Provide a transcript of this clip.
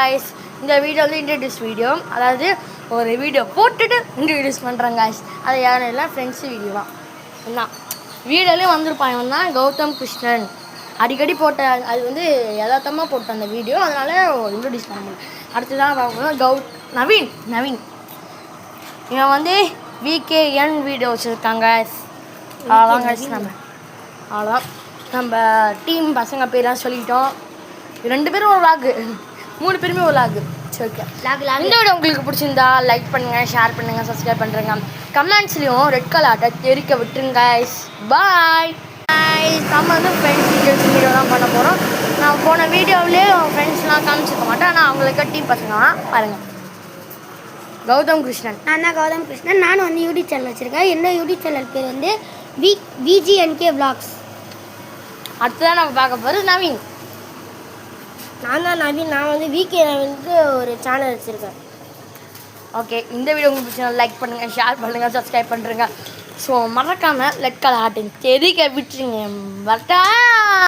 Guys. இந்த video வந்து introduce video, அதாவது ஒரு வீடியோ போட்டுட்டு இன்ட்ரடியூஸ் பண்ணுறேன் காய்ஸ். அது யாரும் இல்லை, ஃப்ரெண்ட்ஸு வீடியோ தான். என்ன வீடியோலேயே வந்திருப்பான், இவன் தான் கௌதம் கிருஷ்ணன். அடிக்கடி போட்ட அது வந்து யதார்த்தமாக போட்ட அந்த வீடியோ, அதனால இன்ட்ரடியூஸ் பண்ண முடியும். அடுத்ததான் பார்க்கணும் நவீன். இவன் வந்து VKN வீடியோ வச்சுருக்காங்க. அவ்வளோதான் காய்ஸ். அவ்வளோதான் நம்ம டீம் பசங்க பேரெலாம் சொல்லிட்டோம். 2 பேரும் ஒரு விளாகு, 3 பேருமே ஒரு விளாகு. சரி, ஓகே. இந்த வீடியோ உங்களுக்கு பிடிச்சிருந்தா லைக் பண்ணுங்கள், ஷேர் பண்ணுங்கள், சப்ஸ்கிரைப் பண்ணுறேங்க. கமெண்ட்ஸ்லேயும் ரெட் கலர் ஆட்டை தெரிக்க விட்டுருங்க கைஸ். பாய். நம்ம வந்து ஃப்ரெண்ட்ஸ் டீச்சர்ஸ் வீடியோ தான் பண்ண போகிறோம். நான் போன வீடியோவிலே ஃப்ரெண்ட்ஸ்லாம் காமிச்சிருக்க மாட்டேன், ஆனால் அவங்களுக்கு டீம் பசங்க பாருங்கள். கௌதம் கிருஷ்ணன். நான் தான் கௌதம் கிருஷ்ணன். நானும் வந்து யூடியூப் சேனல் வச்சுருக்கேன். என்னோட யூடியூப் சேனல் பேர் வந்து VGNK Vlogs. அடுத்ததான் நம்ம பார்க்க போகிறது நவீன். நான் தான் நவீன். நான் வந்து VK வந்து ஒரு சேனல் வச்சுருக்கேன். ஓகே, இந்த வீடியோ உங்களுக்கு பிடிச்சா லைக் பண்ணுங்கள், ஷேர் பண்ணுங்கள், சப்ஸ்கிரைப் பண்ணுறேங்க. ஸோ மறக்காமல் ரெட் கலர் ஆட்டின் தெரிக்க விட்டுருங்க. வரட்டா.